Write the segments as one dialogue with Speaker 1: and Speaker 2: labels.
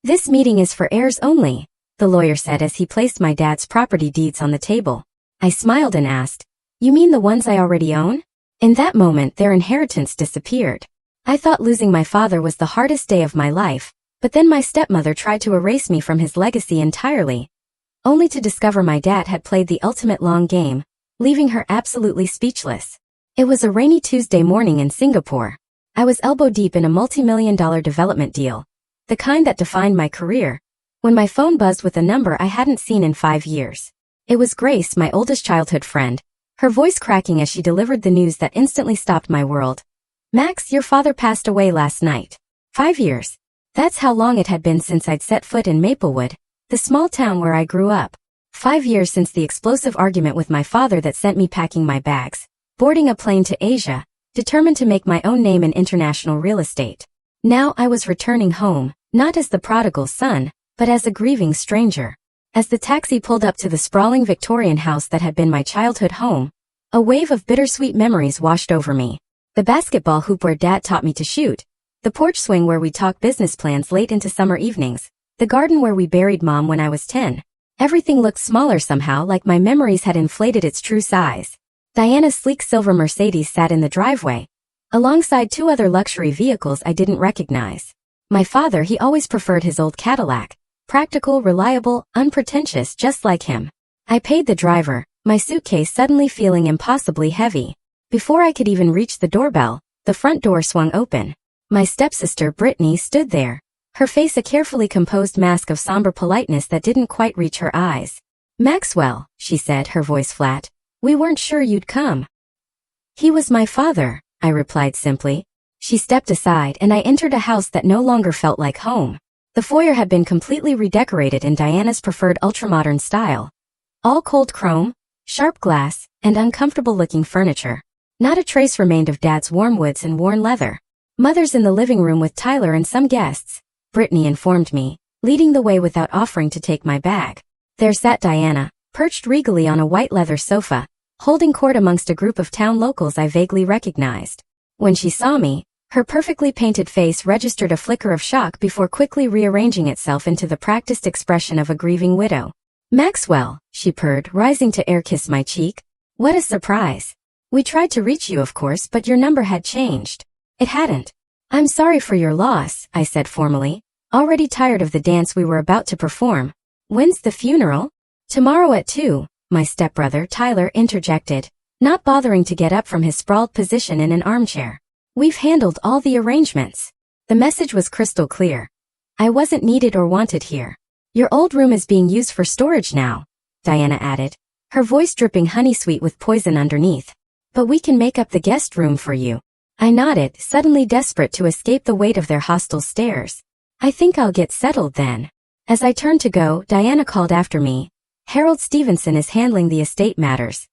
Speaker 1: "This meeting is for heirs only," the lawyer said as he placed my dad's property deeds on the table. I smiled and asked, "You mean the ones I already own?" In that moment their inheritance disappeared. I thought losing my father was the hardest day of my life, but then my stepmother tried to erase me from his legacy entirely, only to discover my dad had played the ultimate long game, leaving her absolutely speechless. It was a rainy Tuesday morning in Singapore. I was elbow-deep in a multi-million-dollar development deal, the kind that defined my career, when my phone buzzed with a number I hadn't seen in 5 years. It was Grace, my oldest childhood friend, her voice cracking as she delivered the news that instantly stopped my world. "Max, your father passed away last night." 5 years. That's how long it had been since I'd set foot in Maplewood, the small town where I grew up. 5 years since the explosive argument with my father that sent me packing my bags, boarding a plane to Asia, determined to make my own name in international real estate. Now I was returning home, not as the prodigal son, but as a grieving stranger. As the taxi pulled up to the sprawling Victorian house that had been my childhood home, a wave of bittersweet memories washed over me. The basketball hoop where Dad taught me to shoot, the porch swing where we talked business plans late into summer evenings, the garden where we buried Mom when I was 10. Everything looked smaller somehow, like my memories had inflated its true size. Diana's sleek silver Mercedes sat in the driveway, alongside 2 other luxury vehicles I didn't recognize. My father, he always preferred his old Cadillac. Practical, reliable, unpretentious, just like him. I paid the driver, my suitcase suddenly feeling impossibly heavy. Before I could even reach the doorbell, the front door swung open. My stepsister Brittany stood there, her face a carefully composed mask of somber politeness that didn't quite reach her eyes. "Maxwell," she said, her voice flat, "we weren't sure you'd come." "He was my father," I replied simply. She stepped aside and I entered a house that no longer felt like home. The foyer had been completely redecorated in Diana's preferred ultramodern style. All cold chrome, sharp glass, and uncomfortable-looking furniture. Not a trace remained of Dad's warm woods and worn leather. "Mother's in the living room with Tyler and some guests," Brittany informed me, leading the way without offering to take my bag. There sat Diana, perched regally on a white leather sofa, holding court amongst a group of town locals I vaguely recognized. When she saw me, her perfectly painted face registered a flicker of shock before quickly rearranging itself into the practiced expression of a grieving widow. "Maxwell," she purred, rising to air-kiss my cheek. "What a surprise. We tried to reach you, of course, but your number had changed." It hadn't. "I'm sorry for your loss," I said formally, already tired of the dance we were about to perform. "When's the funeral?" "Tomorrow at 2, my stepbrother Tyler interjected, not bothering to get up from his sprawled position in an armchair. "We've handled all the arrangements." The message was crystal clear. I wasn't needed or wanted here. "Your old room is being used for storage now," Diana added, her voice dripping honey-sweet with poison underneath. "But we can make up the guest room for you." I nodded, suddenly desperate to escape the weight of their hostile stares. "I think I'll get settled then." As I turned to go, Diana called after me, "Harold Stevenson is handling the estate matters.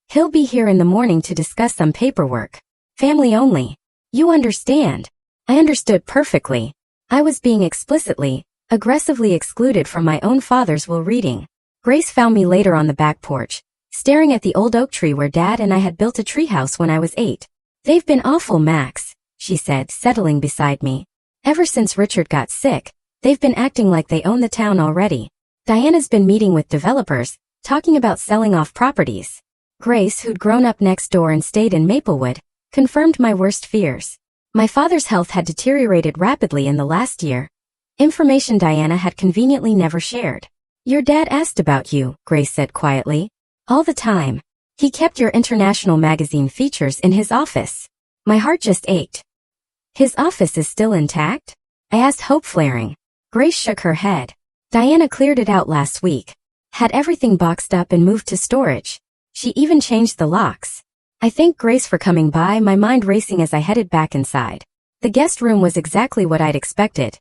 Speaker 1: He'll be here in the morning to discuss some paperwork. Family only. You understand." I understood perfectly. I was being explicitly, aggressively excluded from my own father's will reading. Grace found me later on the back porch, staring at the old oak tree where Dad and I had built a treehouse when I was 8. "They've been awful, Max," she said, settling beside me. "Ever since Richard got sick, they've been acting like they own the town already. Diana's been meeting with developers, talking about selling off properties." Grace, who'd grown up next door and stayed in Maplewood, confirmed my worst fears. My father's health had deteriorated rapidly in the last year, information Diana had conveniently never shared. "Your dad asked about you," Grace said quietly. "All the time. He kept your international magazine features in his office." My heart just ached. "His office is still intact?" I asked, hope flaring. Grace shook her head. "Diana cleared it out last week. Had everything boxed up and moved to storage. She even changed the locks." I thanked Grace for coming by, my mind racing as I headed back inside. The guest room was exactly what I'd expected.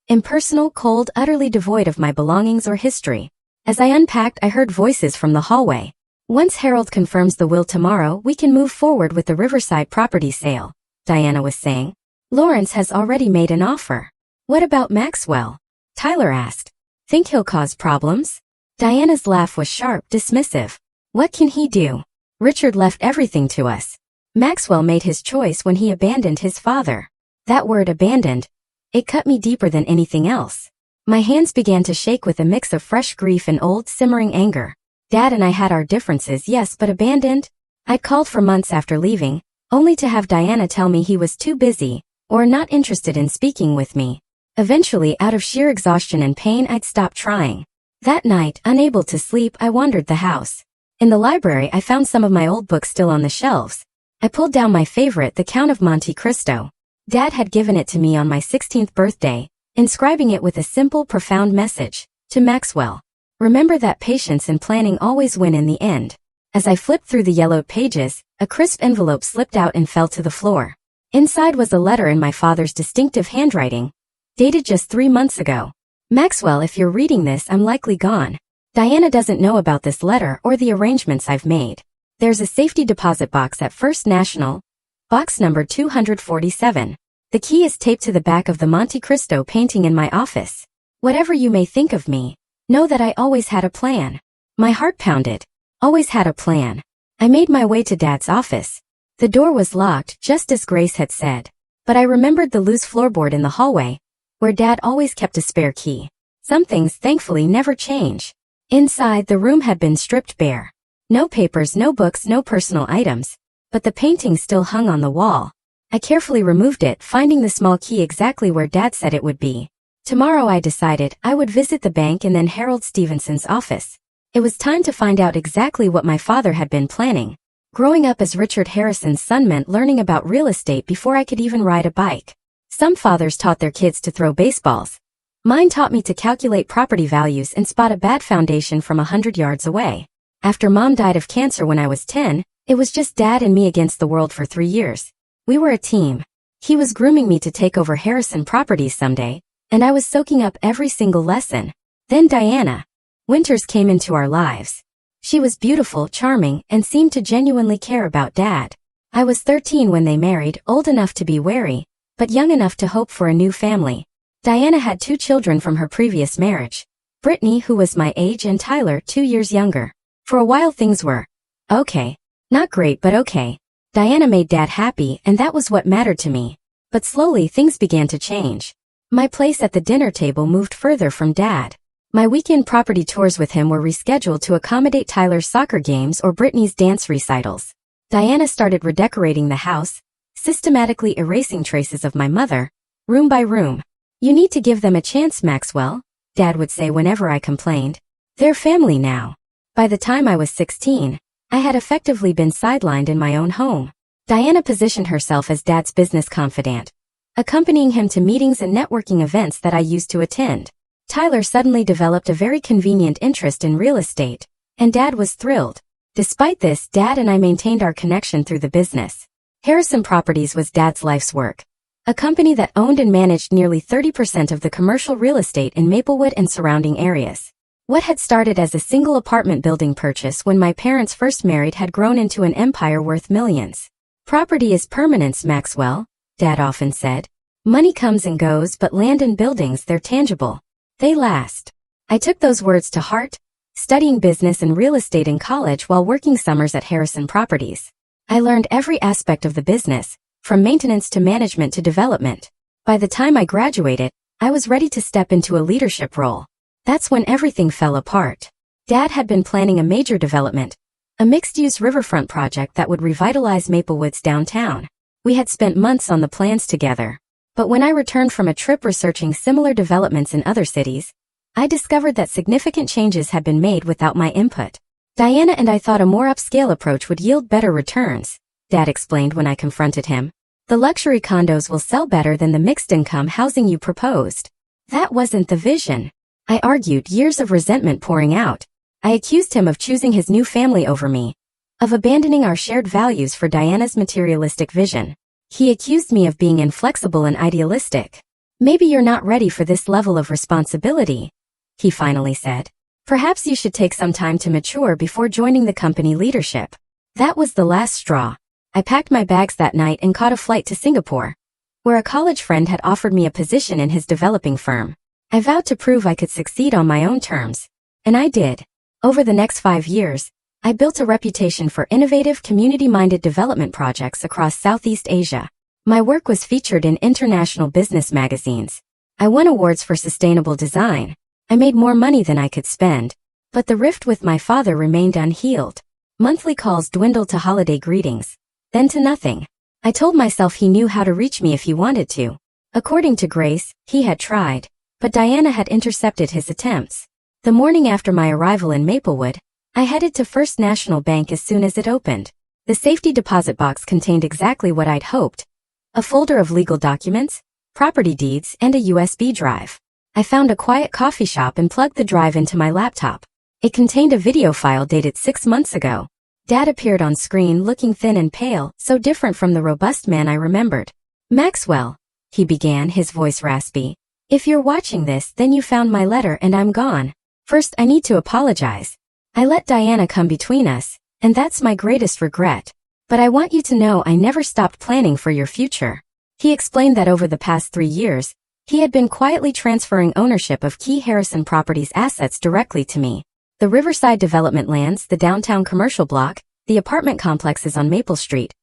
Speaker 1: Impersonal, cold, utterly devoid of my belongings or history. As I unpacked, I heard voices from the hallway. "Once Harold confirms the will tomorrow, we can move forward with the Riverside property sale," Diana was saying. "Lawrence has already made an offer." "What about Maxwell?" Tyler asked. "Think he'll cause problems?" Diana's laugh was sharp, dismissive. "What can he do? Richard left everything to us. Maxwell made his choice when he abandoned his father." That word, abandoned, it cut me deeper than anything else. My hands began to shake with a mix of fresh grief and old, simmering anger. Dad and I had our differences, yes, but abandoned? I'd called for months after leaving, only to have Diana tell me he was too busy, or not interested in speaking with me. Eventually, out of sheer exhaustion and pain, I'd stopped trying. That night, unable to sleep, I wandered the house. In the library, I found some of my old books still on the shelves. I pulled down my favorite, The Count of Monte Cristo. Dad had given it to me on my 16th birthday, inscribing it with a simple, profound message. To Maxwell. Remember that patience and planning always win in the end. As I flipped through the yellowed pages, a crisp envelope slipped out and fell to the floor. Inside was a letter in my father's distinctive handwriting, dated just 3 months ago. Maxwell, if you're reading this, I'm likely gone. Diana doesn't know about this letter or the arrangements I've made. There's a safety deposit box at First National, box number 247. The key is taped to the back of the Monte Cristo painting in my office. Whatever you may think of me, know that I always had a plan. My heart pounded. Always had a plan. I made my way to Dad's office. The door was locked, just as Grace had said. But I remembered the loose floorboard in the hallway, where Dad always kept a spare key. Some things, thankfully, never change. Inside, the room had been stripped bare. No papers, no books, no personal items. But the painting still hung on the wall. I carefully removed it, finding the small key exactly where Dad said it would be. Tomorrow, I decided, I would visit the bank and then Harold Stevenson's office. It was time to find out exactly what my father had been planning. Growing up as Richard Harrison's son meant learning about real estate before I could even ride a bike. Some fathers taught their kids to throw baseballs. Mine taught me to calculate property values and spot a bad foundation from 100 yards away. After Mom died of cancer when I was 10, it was just Dad and me against the world for 3 years. We were a team. He was grooming me to take over Harrison Properties someday, and I was soaking up every single lesson. Then Diana Winters came into our lives. She was beautiful, charming, and seemed to genuinely care about Dad. I was 13 when they married, old enough to be wary, but young enough to hope for a new family. Diana had 2 children from her previous marriage. Brittany, who was my age, and Tyler, 2 years younger. For a while things were okay. Not great, but okay. Diana made Dad happy, and that was what mattered to me. But slowly things began to change. My place at the dinner table moved further from Dad. My weekend property tours with him were rescheduled to accommodate Tyler's soccer games or Brittany's dance recitals. Diana started redecorating the house, systematically erasing traces of my mother, room by room. You need to give them a chance, Maxwell, Dad would say whenever I complained. They're family now. By the time I was 16, I had effectively been sidelined in my own home. Diana positioned herself as Dad's business confidant, accompanying him to meetings and networking events that I used to attend. Tyler suddenly developed a very convenient interest in real estate, and Dad was thrilled. Despite this, Dad and I maintained our connection through the business. Harrison Properties was Dad's life's work, a company that owned and managed nearly 30% of the commercial real estate in Maplewood and surrounding areas. What had started as a single apartment building purchase when my parents first married had grown into an empire worth millions. Property is permanence, Maxwell, Dad often said. Money comes and goes, but land and buildings, they're tangible. They last. I took those words to heart, studying business and real estate in college while working summers at Harrison Properties. I learned every aspect of the business, from maintenance to management to development. By the time I graduated, I was ready to step into a leadership role. That's when everything fell apart. Dad had been planning a major development, a mixed-use riverfront project that would revitalize Maplewood's downtown. We had spent months on the plans together. But when I returned from a trip researching similar developments in other cities, I discovered that significant changes had been made without my input. Diana and I thought a more upscale approach would yield better returns, Dad explained when I confronted him. The luxury condos will sell better than the mixed-income housing you proposed. That wasn't the vision, I argued, years of resentment pouring out. I accused him of choosing his new family over me, of abandoning our shared values for Diana's materialistic vision. He accused me of being inflexible and idealistic. Maybe you're not ready for this level of responsibility, he finally said. Perhaps you should take some time to mature before joining the company leadership. That was the last straw. I packed my bags that night and caught a flight to Singapore, where a college friend had offered me a position in his developing firm. I vowed to prove I could succeed on my own terms. And I did. Over the next 5 years, I built a reputation for innovative, community-minded development projects across Southeast Asia. My work was featured in international business magazines. I won awards for sustainable design. I made more money than I could spend. But the rift with my father remained unhealed. Monthly calls dwindled to holiday greetings, then to nothing. I told myself he knew how to reach me if he wanted to. According to Grace, he had tried, but Diana had intercepted his attempts. The morning after my arrival in Maplewood, I headed to First National Bank as soon as it opened. The safety deposit box contained exactly what I'd hoped: a folder of legal documents, property deeds, and a USB drive. I found a quiet coffee shop and plugged the drive into my laptop. It contained a video file dated 6 months ago. Dad appeared on screen looking thin and pale, so different from the robust man I remembered. "Maxwell," he began, his voice raspy. "If you're watching this, then you found my letter and I'm gone. First, I need to apologize. I let Diana come between us, and that's my greatest regret. But I want you to know I never stopped planning for your future." He explained that over the past 3 years, he had been quietly transferring ownership of key Harrison Properties assets directly to me. The Riverside development lands, the downtown commercial block, the apartment complexes on Maple Street,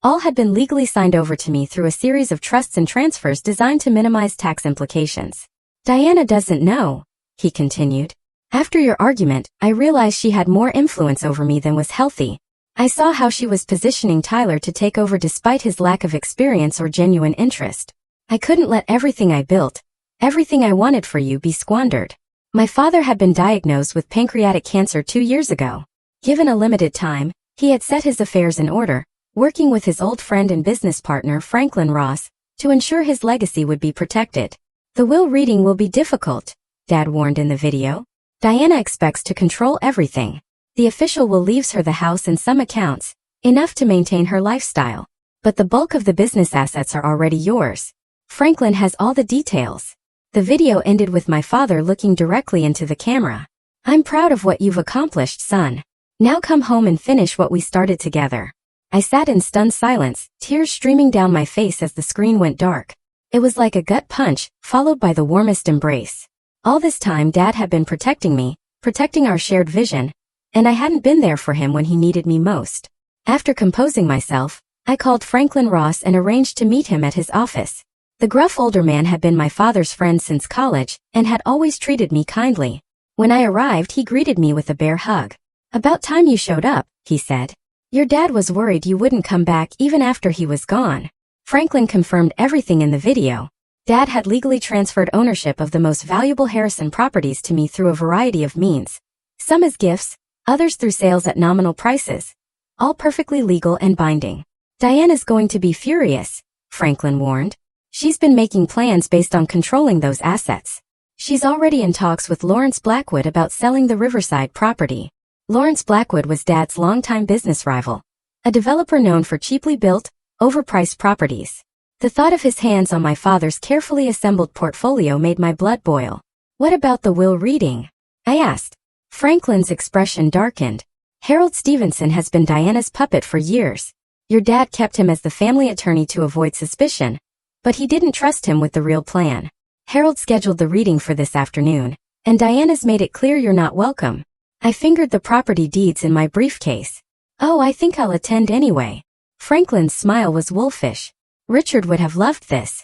Speaker 1: all had been legally signed over to me through a series of trusts and transfers designed to minimize tax implications. "Diana doesn't know," he continued. "After your argument, I realized she had more influence over me than was healthy. I saw how she was positioning Tyler to take over despite his lack of experience or genuine interest. I couldn't let everything I built, everything I wanted for you, be squandered." My father had been diagnosed with pancreatic cancer 2 years ago. Given a limited time, he had set his affairs in order, working with his old friend and business partner Franklin Ross to ensure his legacy would be protected. "The will reading will be difficult," Dad warned in the video. "Diana expects to control everything. The official will leaves her the house and some accounts, enough to maintain her lifestyle. But the bulk of the business assets are already yours. Franklin has all the details." The video ended with my father looking directly into the camera. "I'm proud of what you've accomplished, son. Now come home and finish what we started together." I sat in stunned silence, tears streaming down my face as the screen went dark. It was like a gut punch, followed by the warmest embrace. All this time Dad had been protecting me, protecting our shared vision, and I hadn't been there for him when he needed me most. After composing myself, I called Franklin Ross and arranged to meet him at his office. The gruff older man had been my father's friend since college and had always treated me kindly. When I arrived, he greeted me with a bear hug. "About time you showed up," he said. "Your dad was worried you wouldn't come back even after he was gone." Franklin confirmed everything in the video. Dad had legally transferred ownership of the most valuable Harrison properties to me through a variety of means. Some as gifts, others through sales at nominal prices. All perfectly legal and binding. "Diana's going to be furious," Franklin warned. "She's been making plans based on controlling those assets. She's already in talks with Lawrence Blackwood about selling the Riverside property." Lawrence Blackwood was Dad's longtime business rival, a developer known for cheaply built, overpriced properties. The thought of his hands on my father's carefully assembled portfolio made my blood boil. "What about the will reading?" I asked. Franklin's expression darkened. "Harold Stevenson has been Diana's puppet for years. Your dad kept him as the family attorney to avoid suspicion, but he didn't trust him with the real plan. Harold scheduled the reading for this afternoon, and Diana's made it clear you're not welcome." I fingered the property deeds in my briefcase. "Oh, I think I'll attend anyway." Franklin's smile was wolfish. "Richard would have loved this.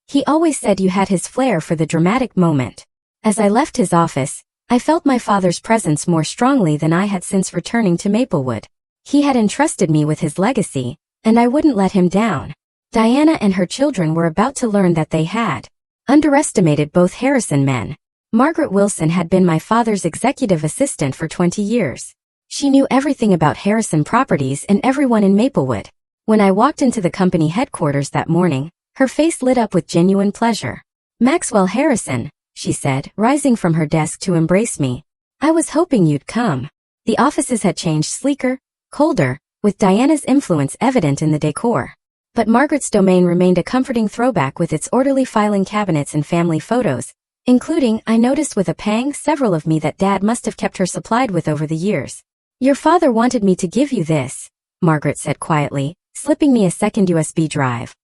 Speaker 1: He always said you had his flair for the dramatic moment." As I left his office, I felt my father's presence more strongly than I had since returning to Maplewood. He had entrusted me with his legacy, and I wouldn't let him down. Diana and her children were about to learn that they had underestimated both Harrison men. Margaret Wilson had been my father's executive assistant for 20 years. She knew everything about Harrison Properties and everyone in Maplewood. When I walked into the company headquarters that morning, her face lit up with genuine pleasure. "Maxwell Harrison," she said, rising from her desk to embrace me. "I was hoping you'd come." The offices had changed, sleeker, colder, with Diana's influence evident in the decor. But Margaret's domain remained a comforting throwback with its orderly filing cabinets and family photos, including, I noticed with a pang, several of me that Dad must have kept her supplied with over the years. "Your father wanted me to give you this," Margaret said quietly, slipping me a second USB drive.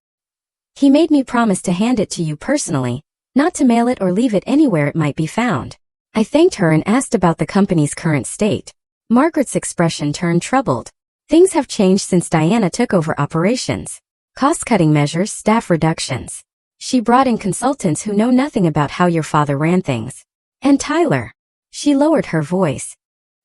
Speaker 1: "He made me promise to hand it to you personally, not to mail it or leave it anywhere it might be found." I thanked her and asked about the company's current state. Margaret's expression turned troubled. "Things have changed since Diana took over operations. Cost-cutting measures, staff reductions. She brought in consultants who know nothing about how your father ran things. And Tyler. She lowered her voice.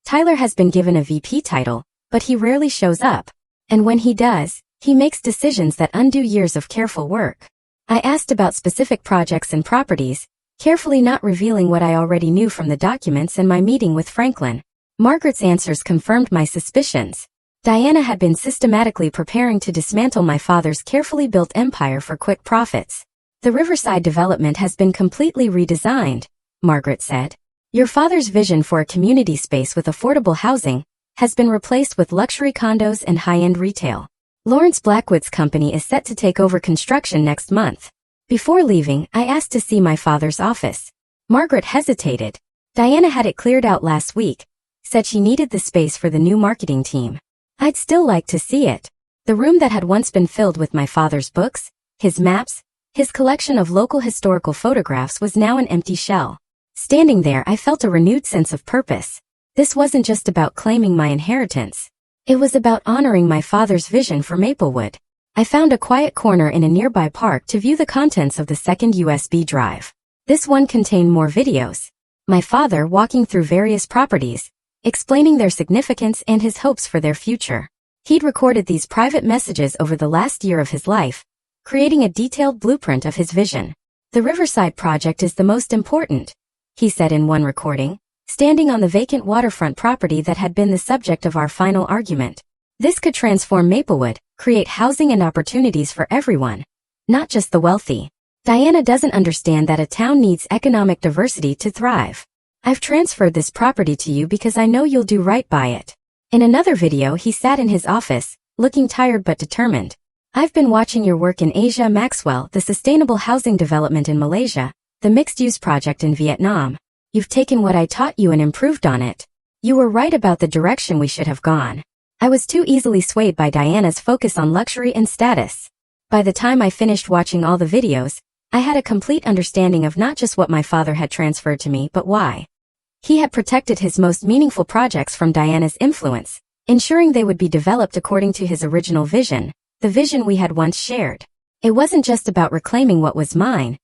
Speaker 1: Tyler has been given a VP title, but he rarely shows up. And when he does, he makes decisions that undo years of careful work. I asked about specific projects and properties, carefully not revealing what I already knew from the documents and my meeting with Franklin. Margaret's answers confirmed my suspicions. Diana had been systematically preparing to dismantle my father's carefully built empire for quick profits. The Riverside development has been completely redesigned, Margaret said. Your father's vision for a community space with affordable housing has been replaced with luxury condos and high-end retail. Lawrence Blackwood's company is set to take over construction next month. Before leaving, I asked to see my father's office. Margaret hesitated. Diana had it cleared out last week, said she needed the space for the new marketing team. I'd still like to see it. The room that had once been filled with my father's books, his maps, his collection of local historical photographs was now an empty shell. Standing there, I felt a renewed sense of purpose. This wasn't just about claiming my inheritance. It was about honoring my father's vision for Maplewood. I found a quiet corner in a nearby park to view the contents of the second USB drive. This one contained more videos. My father walking through various properties, explaining their significance and his hopes for their future. He'd recorded these private messages over the last year of his life, creating a detailed blueprint of his vision. The Riverside project is the most important, he said in one recording, standing on the vacant waterfront property that had been the subject of our final argument. This could transform Maplewood, create housing and opportunities for everyone, not just the wealthy. Diana doesn't understand that a town needs economic diversity to thrive. I've transferred this property to you because I know you'll do right by it. In another video, he sat in his office, looking tired but determined. I've been watching your work in Asia Maxwell, the sustainable housing development in Malaysia, the mixed-use project in Vietnam. You've taken what I taught you and improved on it. You were right about the direction we should have gone. I was too easily swayed by Diana's focus on luxury and status. By the time I finished watching all the videos, I had a complete understanding of not just what my father had transferred to me but why. He had protected his most meaningful projects from Diana's influence, ensuring they would be developed according to his original vision, the vision we had once shared. It wasn't just about reclaiming what was mine.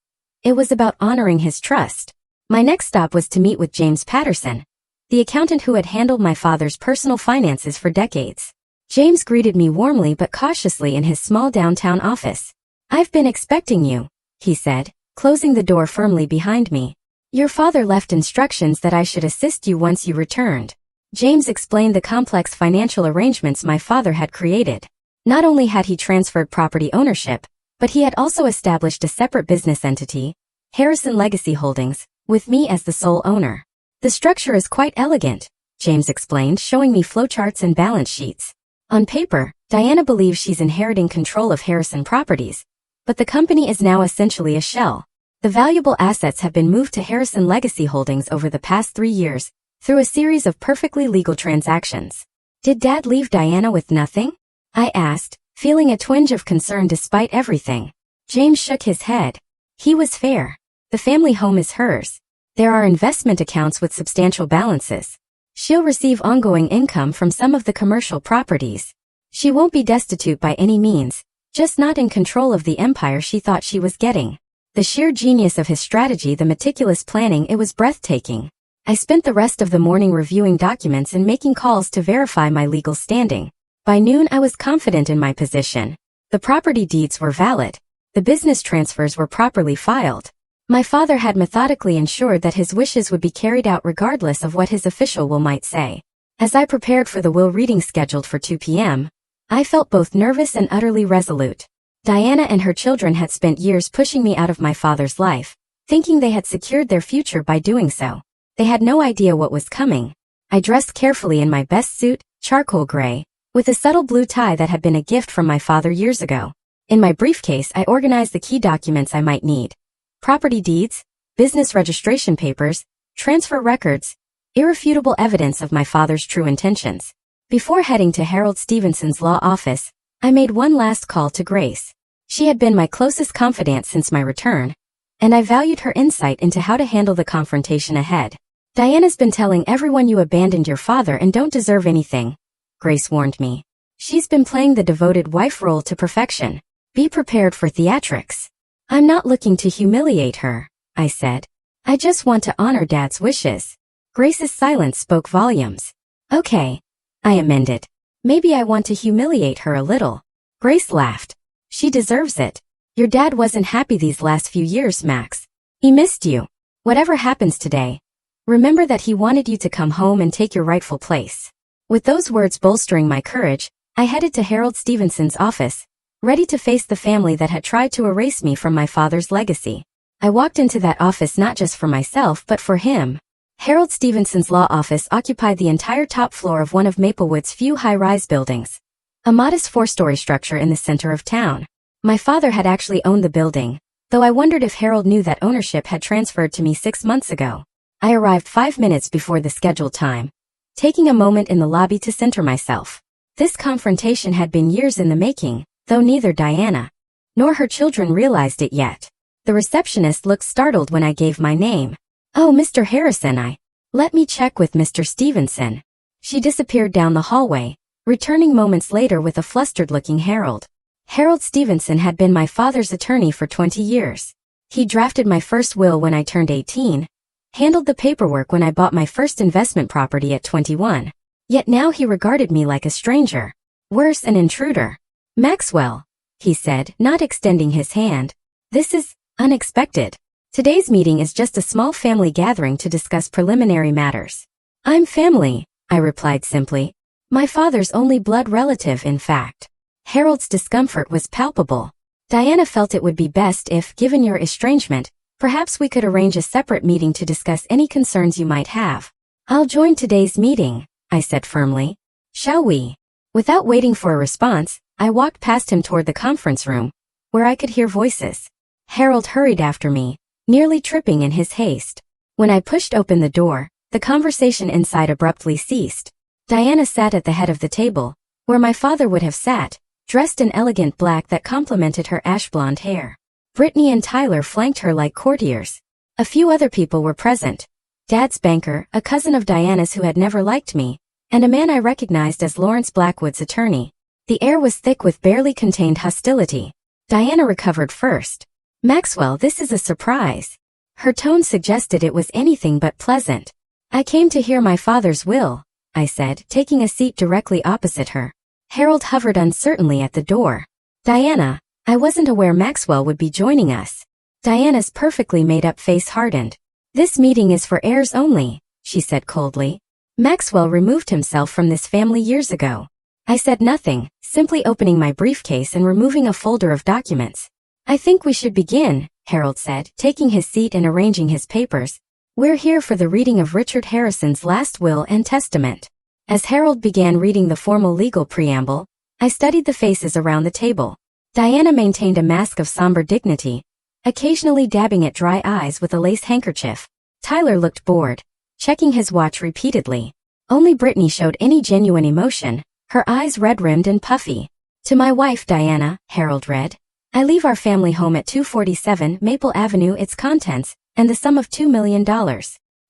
Speaker 1: It was about honoring his trust. My next stop was to meet with James Patterson, the accountant who had handled my father's personal finances for decades. James greeted me warmly but cautiously in his small downtown office. "I've been expecting you," he said, closing the door firmly behind me. "Your father left instructions that I should assist you once you returned." James explained the complex financial arrangements my father had created. Not only had he transferred property ownership, but he had also established a separate business entity, Harrison Legacy Holdings, with me as the sole owner. "The structure is quite elegant," James explained, showing me flowcharts and balance sheets. On paper, Diana believes she's inheriting control of Harrison Properties, but the company is now essentially a shell. The valuable assets have been moved to Harrison Legacy Holdings over the past 3 years, through a series of perfectly legal transactions. "Did Dad leave Diana with nothing?" I asked, feeling a twinge of concern despite everything. James shook his head. "He was fair. The family home is hers. There are investment accounts with substantial balances. She'll receive ongoing income from some of the commercial properties. She won't be destitute by any means, just not in control of the empire she thought she was getting." The sheer genius of his strategy, the meticulous planning, it was breathtaking. I spent the rest of the morning reviewing documents and making calls to verify my legal standing. By noon, I was confident in my position. The property deeds were valid. The business transfers were properly filed. My father had methodically ensured that his wishes would be carried out regardless of what his official will might say. As I prepared for the will reading scheduled for 2 p.m., I felt both nervous and utterly resolute. Diana and her children had spent years pushing me out of my father's life, thinking they had secured their future by doing so. They had no idea what was coming. I dressed carefully in my best suit, charcoal gray, with a subtle blue tie that had been a gift from my father years ago. In my briefcase, I organized the key documents I might need: property deeds, business registration papers, transfer records, irrefutable evidence of my father's true intentions. Before heading to Harold Stevenson's law office, I made one last call to Grace. She had been my closest confidant since my return, and I valued her insight into how to handle the confrontation ahead. "Diana's been telling everyone you abandoned your father and don't deserve anything," Grace warned me. "She's been playing the devoted wife role to perfection. Be prepared for theatrics." I'm not looking to humiliate her, I said. I just want to honor Dad's wishes. Grace's silence spoke volumes. Okay, I amended. Maybe I want to humiliate her a little. Grace laughed. She deserves it. Your dad wasn't happy these last few years, Max. He missed you. Whatever happens today, remember that he wanted you to come home and take your rightful place. With those words bolstering my courage, I headed to Harold Stevenson's office, ready to face the family that had tried to erase me from my father's legacy. I walked into that office not just for myself but for him. Harold Stevenson's law office occupied the entire top floor of one of Maplewood's few high-rise buildings, a modest 4-story structure in the center of town. My father had actually owned the building, though I wondered if Harold knew that ownership had transferred to me 6 months ago. I arrived 5 minutes before the scheduled time, taking a moment in the lobby to center myself. This confrontation had been years in the making, though neither Diana nor her children realized it yet. The receptionist looked startled when I gave my name. "Oh, Mr. Harrison, let me check with Mr. Stevenson." She disappeared down the hallway, returning moments later with a flustered-looking Harold. Harold Stevenson had been my father's attorney for 20 years. He drafted my first will when I turned 18, handled the paperwork when I bought my first investment property at 21. Yet now he regarded me like a stranger. Worse, an intruder. "Maxwell," he said, not extending his hand. "This is unexpected. Today's meeting is just a small family gathering to discuss preliminary matters." "I'm family," I replied simply. "My father's only blood relative, in fact." Harold's discomfort was palpable. "Diana felt it would be best if, given your estrangement, perhaps we could arrange a separate meeting to discuss any concerns you might have." "I'll join today's meeting," I said firmly. "Shall we?" Without waiting for a response, I walked past him toward the conference room, where I could hear voices. Harold hurried after me, nearly tripping in his haste. When I pushed open the door, the conversation inside abruptly ceased. Diana sat at the head of the table, where my father would have sat, dressed in elegant black that complemented her ash-blonde hair. Brittany and Tyler flanked her like courtiers. A few other people were present. Dad's banker, a cousin of Diana's who had never liked me, and a man I recognized as Lawrence Blackwood's attorney. The air was thick with barely contained hostility. Diana recovered first. "Maxwell, this is a surprise." Her tone suggested it was anything but pleasant. "I came to hear my father's will," I said, taking a seat directly opposite her. Harold hovered uncertainly at the door. "Diana, I wasn't aware Maxwell would be joining us." Diana's perfectly made-up face hardened. "This meeting is for heirs only," she said coldly. "Maxwell removed himself from this family years ago." I said nothing, simply opening my briefcase and removing a folder of documents. "I think we should begin," Harold said, taking his seat and arranging his papers. "We're here for the reading of Richard Harrison's last will and testament." As Harold began reading the formal legal preamble, I studied the faces around the table. Diana maintained a mask of somber dignity, occasionally dabbing at dry eyes with a lace handkerchief. Tyler looked bored, checking his watch repeatedly. Only Brittany showed any genuine emotion, her eyes red-rimmed and puffy. "To my wife, Diana," Harold read. "I leave our family home at 247 Maple Avenue, its contents, and the sum of $2 million.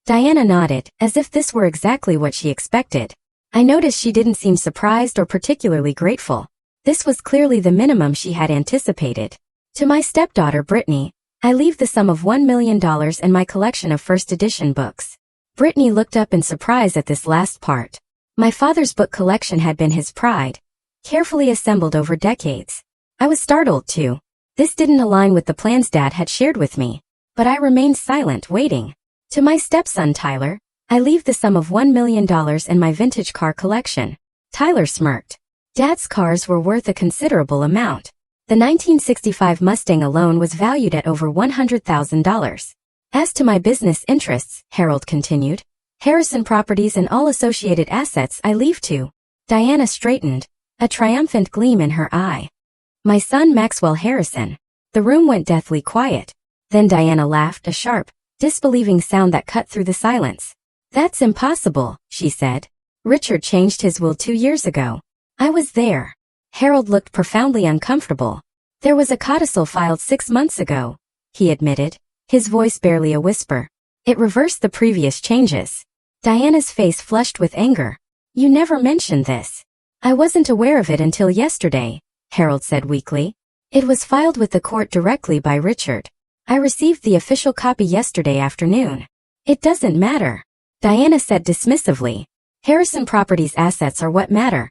Speaker 1: Diana nodded, as if this were exactly what she expected. I noticed she didn't seem surprised or particularly grateful. This was clearly the minimum she had anticipated. "To my stepdaughter, Brittany, I leave the sum of $1 million and my collection of first edition books." Brittany looked up in surprise at this last part. My father's book collection had been his pride, carefully assembled over decades. I was startled too. This didn't align with the plans Dad had shared with me, but I remained silent, waiting. "To my stepson, Tyler, I leave the sum of $1 million and my vintage car collection." Tyler smirked. Dad's cars were worth a considerable amount. The 1965 Mustang alone was valued at over $100,000. "As to my business interests," Harold continued, "Harrison Properties and all associated assets I leave to." Diana straightened, a triumphant gleam in her eye. "My son Maxwell Harrison." The room went deathly quiet. Then Diana laughed, a sharp, disbelieving sound that cut through the silence. "That's impossible," she said. "Richard changed his will 2 years ago. I was there." Harold looked profoundly uncomfortable. "There was a codicil filed 6 months ago," he admitted, his voice barely a whisper. "It reversed the previous changes." Diana's face flushed with anger. "You never mentioned this." "I wasn't aware of it until yesterday," Harold said weakly. It was filed with the court directly by Richard. I received the official copy yesterday afternoon. It doesn't matter, Diana said dismissively. Harrison Properties' assets are what matter.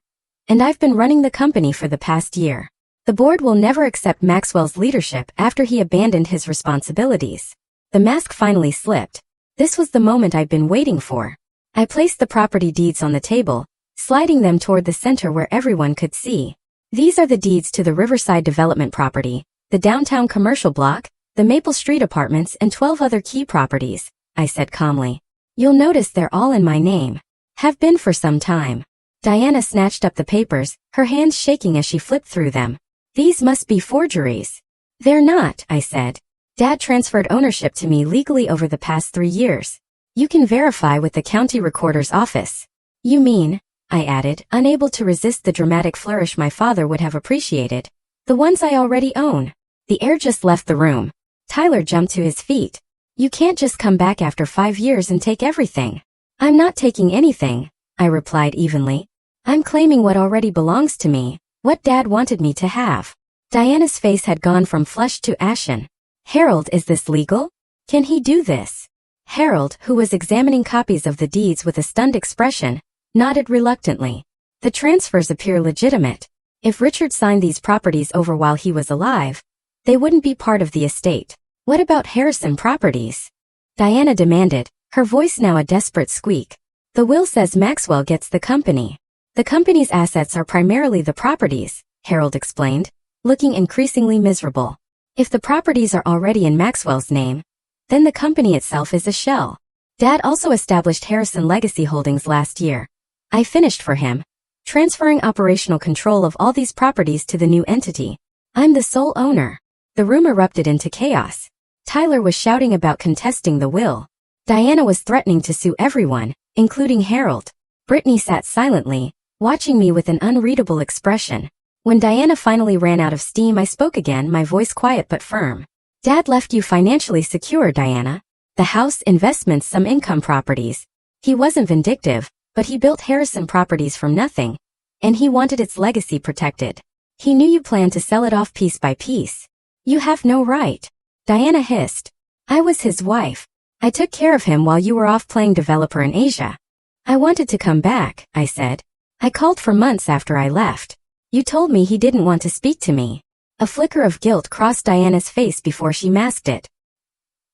Speaker 1: And I've been running the company for the past year. The board will never accept Maxwell's leadership after he abandoned his responsibilities. The mask finally slipped. This was the moment I'd been waiting for. I placed the property deeds on the table, sliding them toward the center where everyone could see. These are the deeds to the Riverside Development property, the downtown commercial block, the Maple Street apartments, and 12 other key properties, I said calmly. You'll notice they're all in my name. Have been for some time. Diana snatched up the papers, her hands shaking as she flipped through them. These must be forgeries. They're not, I said. Dad transferred ownership to me legally over the past 3 years. You can verify with the county recorder's office. You mean, I added, unable to resist the dramatic flourish my father would have appreciated. The ones I already own. The heir just left the room. Tyler jumped to his feet. You can't just come back after 5 years and take everything. I'm not taking anything, I replied evenly. I'm claiming what already belongs to me, what Dad wanted me to have. Diana's face had gone from flushed to ashen. Harold, is this legal? Can he do this? Harold, who was examining copies of the deeds with a stunned expression, nodded reluctantly. The transfers appear legitimate. If Richard signed these properties over while he was alive, they wouldn't be part of the estate. What about Harrison Properties? Diana demanded, her voice now a desperate squeak. The will says Maxwell gets the company. The company's assets are primarily the properties, Harold explained, looking increasingly miserable. If the properties are already in Maxwell's name, then the company itself is a shell. Dad also established Harrison Legacy Holdings last year. I finished for him, transferring operational control of all these properties to the new entity. I'm the sole owner. The room erupted into chaos. Tyler was shouting about contesting the will. Diana was threatening to sue everyone, including Harold. Brittany sat silently, watching me with an unreadable expression. When Diana finally ran out of steam, I spoke again, my voice quiet but firm. Dad left you financially secure, Diana. The house, investments, some income properties. He wasn't vindictive, but he built Harrison Properties from nothing, and he wanted its legacy protected. He knew you planned to sell it off piece by piece. You have no right. Diana hissed. I was his wife. I took care of him while you were off playing developer in Asia. I wanted to come back, I said. I called for months after I left. You told me he didn't want to speak to me. A flicker of guilt crossed Diana's face before she masked it.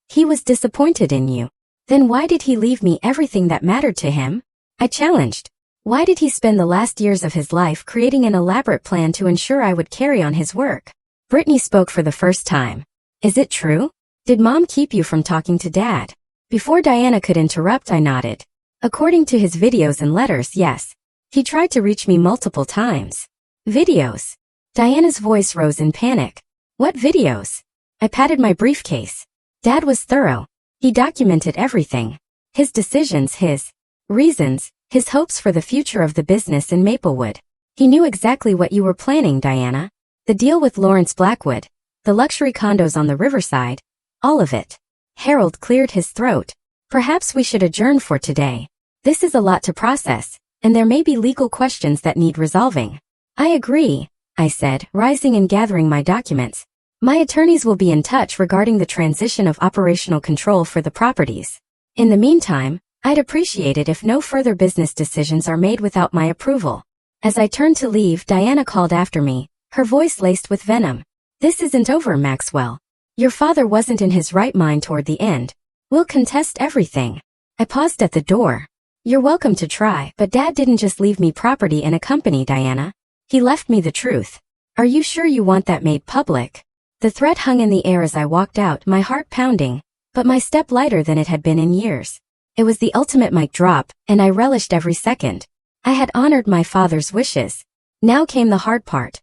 Speaker 1: He was disappointed in you. Then why did he leave me everything that mattered to him? I challenged. Why did he spend the last years of his life creating an elaborate plan to ensure I would carry on his work? Brittany spoke for the first time. Is it true? Did Mom keep you from talking to Dad? Before Diana could interrupt, I nodded. According to his videos and letters, yes. He tried to reach me multiple times. Videos. Diana's voice rose in panic. What videos? I patted my briefcase. Dad was thorough. He documented everything. His decisions, his reasons, his hopes for the future of the business in Maplewood. He knew exactly what you were planning, Diana. The deal with Lawrence Blackwood, the luxury condos on the riverside, all of it. Harold cleared his throat. Perhaps we should adjourn for today. This is a lot to process, and there may be legal questions that need resolving. I agree, I said, rising and gathering my documents. My attorneys will be in touch regarding the transition of operational control for the properties. In the meantime, I'd appreciate it if no further business decisions are made without my approval. As I turned to leave, Diana called after me, her voice laced with venom. This isn't over, Maxwell. Your father wasn't in his right mind toward the end. We'll contest everything. I paused at the door. You're welcome to try, but Dad didn't just leave me property and a company, Diana. He left me the truth. Are you sure you want that made public? The threat hung in the air as I walked out, my heart pounding, but my step lighter than it had been in years. It was the ultimate mic drop, and I relished every second. I had honored my father's wishes. Now came the hard part.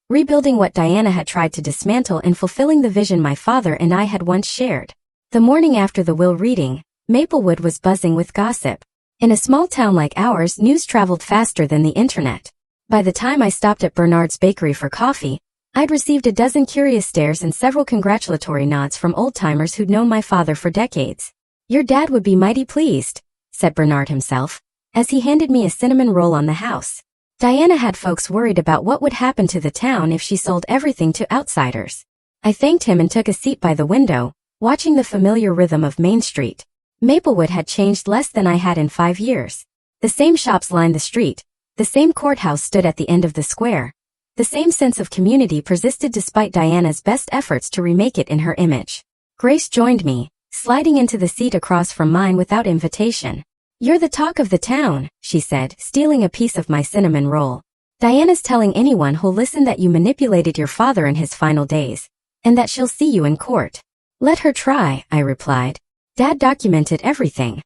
Speaker 1: Rebuilding what Diana had tried to dismantle and fulfilling the vision my father and I had once shared. The morning after the will reading, Maplewood was buzzing with gossip. In a small town like ours, news traveled faster than the internet. By the time I stopped at Bernard's Bakery for coffee, I'd received a dozen curious stares and several congratulatory nods from old-timers who'd known my father for decades. Your dad would be mighty pleased, said Bernard himself, as he handed me a cinnamon roll on the house. Diana had folks worried about what would happen to the town if she sold everything to outsiders. I thanked him and took a seat by the window, watching the familiar rhythm of Main Street. Maplewood had changed less than I had in 5 years. The same shops lined the street. The same courthouse stood at the end of the square. The same sense of community persisted despite Diana's best efforts to remake it in her image. Grace joined me, sliding into the seat across from mine without invitation. "You're the talk of the town," she said, stealing a piece of my cinnamon roll. "Diana's telling anyone who'll listen that you manipulated your father in his final days, and that she'll see you in court." "Let her try," I replied. "Dad documented everything.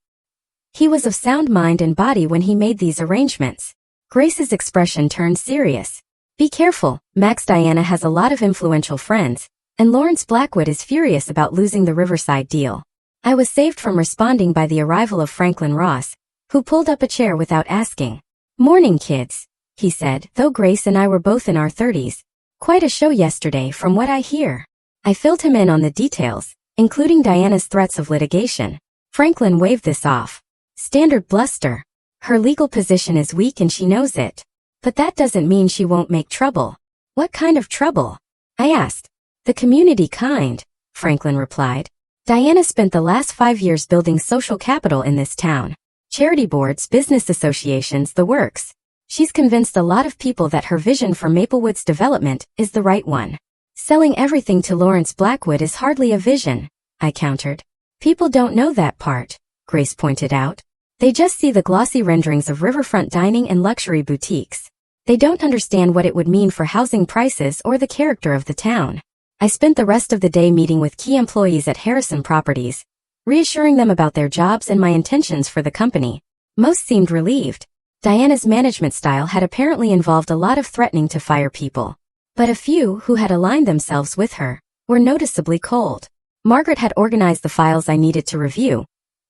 Speaker 1: He was of sound mind and body when he made these arrangements." Grace's expression turned serious. "Be careful, Max. Diana has a lot of influential friends, and Lawrence Blackwood is furious about losing the Riverside deal." I was saved from responding by the arrival of Franklin Ross, who pulled up a chair without asking. "Morning, kids," he said, though Grace and I were both in our 30s. "Quite a show yesterday from what I hear." I filled him in on the details, including Diana's threats of litigation. Franklin waved this off. "Standard bluster. Her legal position is weak and she knows it. But that doesn't mean she won't make trouble." "What kind of trouble?" I asked. "The community kind," Franklin replied. "Diana spent the last 5 years building social capital in this town. Charity boards, business associations, the works. She's convinced a lot of people that her vision for Maplewood's development is the right one." "Selling everything to Lawrence Blackwood is hardly a vision," I countered. "People don't know that part," Grace pointed out. "They just see the glossy renderings of riverfront dining and luxury boutiques. They don't understand what it would mean for housing prices or the character of the town." I spent the rest of the day meeting with key employees at Harrison Properties, reassuring them about their jobs and my intentions for the company. Most seemed relieved. Diana's management style had apparently involved a lot of threatening to fire people. But a few who had aligned themselves with her were noticeably cold. Margaret had organized the files I needed to review,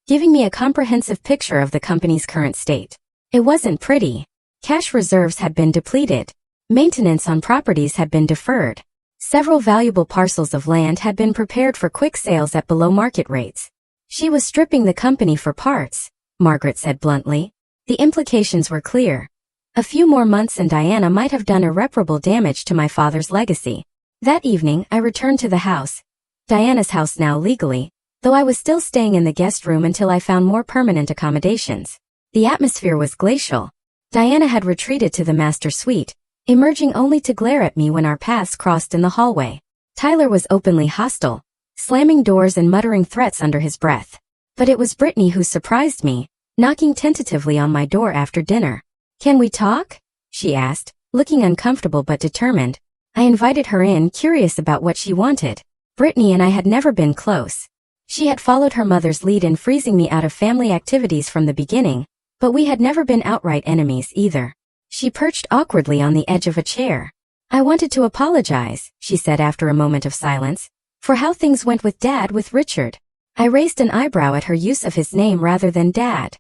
Speaker 1: giving me a comprehensive picture of the company's current state. It wasn't pretty. Cash reserves had been depleted. Maintenance on properties had been deferred. Several valuable parcels of land had been prepared for quick sales at below market rates. She was stripping the company for parts, Margaret said bluntly. The implications were clear. A few more months and Diana might have done irreparable damage to my father's legacy. That evening, I returned to the house. Diana's house now legally, though I was still staying in the guest room until I found more permanent accommodations. The atmosphere was glacial. Diana had retreated to the master suite, emerging only to glare at me when our paths crossed in the hallway. Tyler was openly hostile, slamming doors and muttering threats under his breath. But it was Brittany who surprised me, knocking tentatively on my door after dinner. "Can we talk?" she asked, looking uncomfortable but determined. I invited her in, curious about what she wanted. Brittany and I had never been close. She had followed her mother's lead in freezing me out of family activities from the beginning, but we had never been outright enemies either. She perched awkwardly on the edge of a chair. "I wanted to apologize," she said after a moment of silence, "for how things went with Dad with Richard." I raised an eyebrow at her use of his name rather than Dad.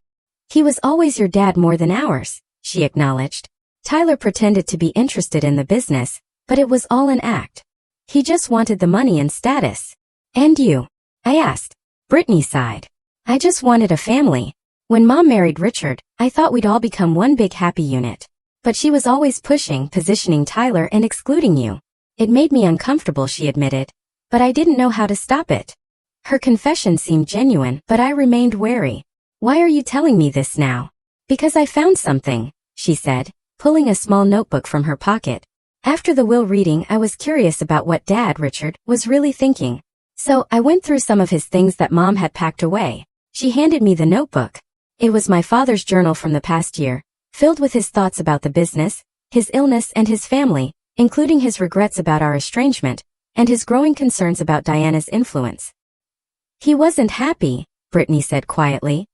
Speaker 1: "He was always your dad more than ours," she acknowledged. Tyler pretended to be interested in the business, but it was all an act. He just wanted the money and status. "And you?" I asked. Brittany sighed. "I just wanted a family. When Mom married Richard, I thought we'd all become one big happy unit. But she was always pushing, positioning Tyler and excluding you. It made me uncomfortable," she admitted, "but I didn't know how to stop it." Her confession seemed genuine, but I remained wary. "Why are you telling me this now?" "Because I found something," she said, pulling a small notebook from her pocket. After the will reading, I was curious about what Dad, Richard, was really thinking. So I went through some of his things that Mom had packed away. She handed me the notebook. It was my father's journal from the past year, filled with his thoughts about the business, his illness and his family, including his regrets about our estrangement, and his growing concerns about Diana's influence. "He wasn't happy," Brittany said quietly.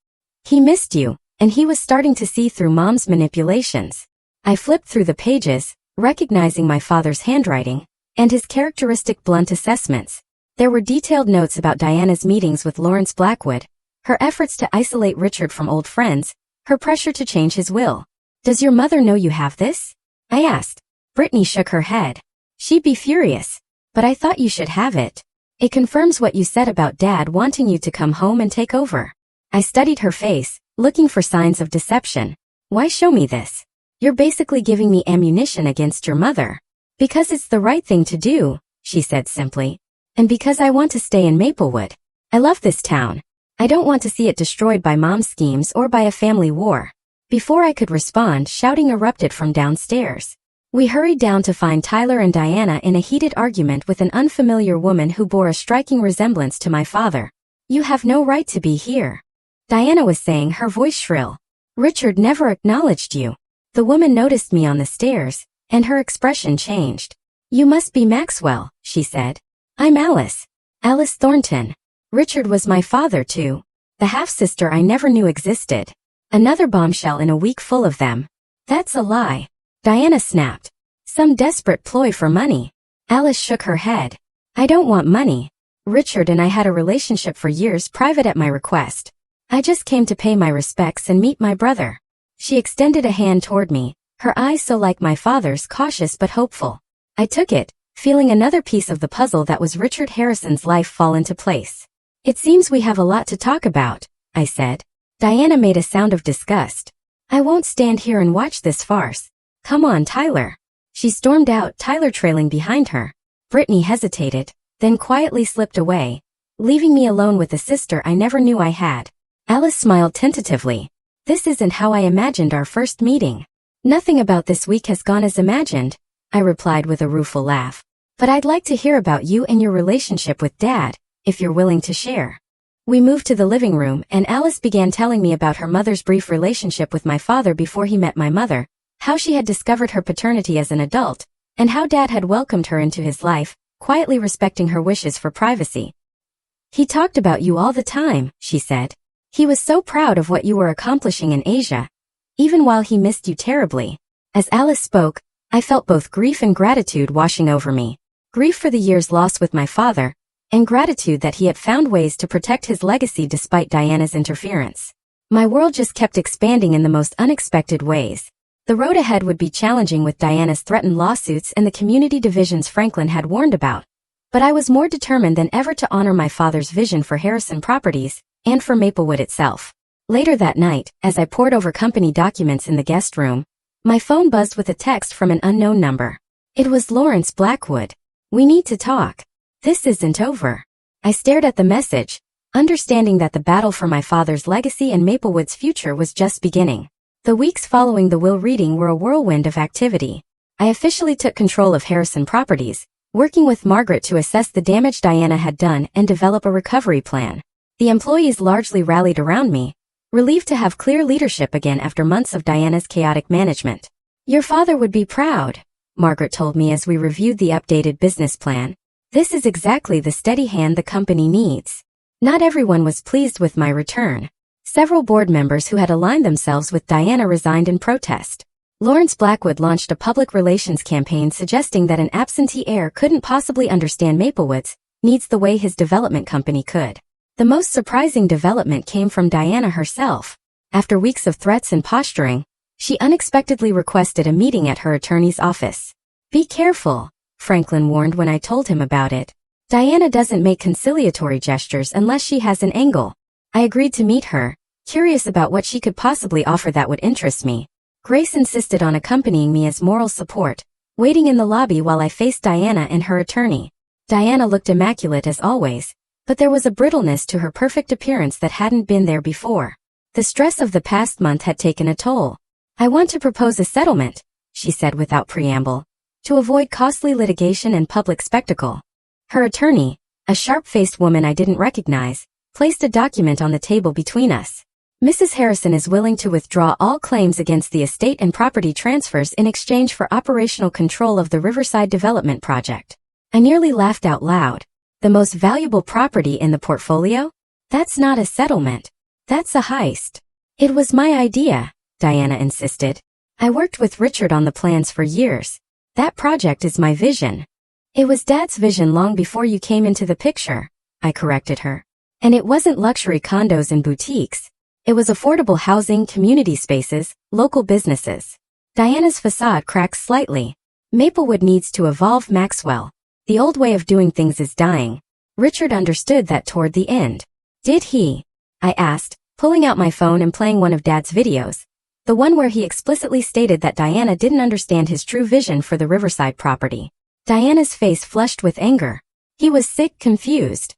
Speaker 1: "He missed you, and he was starting to see through Mom's manipulations." I flipped through the pages, recognizing my father's handwriting, and his characteristic blunt assessments. There were detailed notes about Diana's meetings with Lawrence Blackwood, her efforts to isolate Richard from old friends, her pressure to change his will. "Does your mother know you have this?" I asked. Brittany shook her head. "She'd be furious. But I thought you should have it. It confirms what you said about Dad wanting you to come home and take over." I studied her face, looking for signs of deception. "Why show me this?" You're basically giving me ammunition against your mother. Because it's the right thing to do, she said simply. And because I want to stay in Maplewood. I love this town. I don't want to see it destroyed by mom's schemes or by a family war. Before I could respond, shouting erupted from downstairs. We hurried down to find Tyler and Diana in a heated argument with an unfamiliar woman who bore a striking resemblance to my father. You have no right to be here, Diana was saying, her voice shrill. Richard never acknowledged you. The woman noticed me on the stairs, and her expression changed. You must be Maxwell, she said. I'm Alice. Alice Thornton. Richard was my father too. The half-sister I never knew existed. Another bombshell in a week full of them. That's a lie, Diana snapped. Some desperate ploy for money. Alice shook her head. I don't want money. Richard and I had a relationship for years, private at my request. I just came to pay my respects and meet my brother. She extended a hand toward me, her eyes so like my father's, cautious but hopeful. I took it, feeling another piece of the puzzle that was Richard Harrison's life fall into place. It seems we have a lot to talk about, I said. Diana made a sound of disgust. I won't stand here and watch this farce. Come on, Tyler. She stormed out, Tyler trailing behind her. Brittany hesitated, then quietly slipped away, leaving me alone with a sister I never knew I had. Alice smiled tentatively. This isn't how I imagined our first meeting. Nothing about this week has gone as imagined, I replied with a rueful laugh. But I'd like to hear about you and your relationship with Dad, if you're willing to share. We moved to the living room and Alice began telling me about her mother's brief relationship with my father before he met my mother, how she had discovered her paternity as an adult, and how Dad had welcomed her into his life, quietly respecting her wishes for privacy. He talked about you all the time, she said. He was so proud of what you were accomplishing in Asia, even while he missed you terribly. As Alice spoke, I felt both grief and gratitude washing over me. Grief for the years lost with my father, and gratitude that he had found ways to protect his legacy despite Diana's interference. My world just kept expanding in the most unexpected ways. The road ahead would be challenging with Diana's threatened lawsuits and the community divisions Franklin had warned about. But I was more determined than ever to honor my father's vision for Harrison Properties, and for Maplewood itself. Later that night, as I pored over company documents in the guest room, my phone buzzed with a text from an unknown number. It was Lawrence Blackwood. We need to talk. This isn't over. I stared at the message, understanding that the battle for my father's legacy and Maplewood's future was just beginning. The weeks following the will reading were a whirlwind of activity. I officially took control of Harrison Properties, working with Margaret to assess the damage Diana had done and develop a recovery plan. The employees largely rallied around me, relieved to have clear leadership again after months of Diana's chaotic management. Your father would be proud, Margaret told me as we reviewed the updated business plan. This is exactly the steady hand the company needs. Not everyone was pleased with my return. Several board members who had aligned themselves with Diana resigned in protest. Lawrence Blackwood launched a public relations campaign suggesting that an absentee heir couldn't possibly understand Maplewood's needs the way his development company could. The most surprising development came from Diana herself. After weeks of threats and posturing, she unexpectedly requested a meeting at her attorney's office. Be careful, Franklin warned when I told him about it. Diana doesn't make conciliatory gestures unless she has an angle. I agreed to meet her, curious about what she could possibly offer that would interest me. Grace insisted on accompanying me as moral support, waiting in the lobby while I faced Diana and her attorney. Diana looked immaculate as always, but there was a brittleness to her perfect appearance that hadn't been there before. The stress of the past month had taken a toll. I want to propose a settlement, she said without preamble, to avoid costly litigation and public spectacle. Her attorney, a sharp-faced woman I didn't recognize, placed a document on the table between us. Mrs. Harrison is willing to withdraw all claims against the estate and property transfers in exchange for operational control of the Riverside Development Project. I nearly laughed out loud. The most valuable property in the portfolio? That's not a settlement. That's a heist. It was my idea, Diana insisted. I worked with Richard on the plans for years. That project is my vision. It was Dad's vision long before you came into the picture, I corrected her. And it wasn't luxury condos and boutiques. It was affordable housing, community spaces, local businesses. Diana's facade cracked slightly. Maplewood needs to evolve, Maxwell. The old way of doing things is dying. Richard understood that toward the end. Did he? I asked, pulling out my phone and playing one of Dad's videos. The one where he explicitly stated that Diana didn't understand his true vision for the Riverside property. Diana's face flushed with anger. He was sick, confused.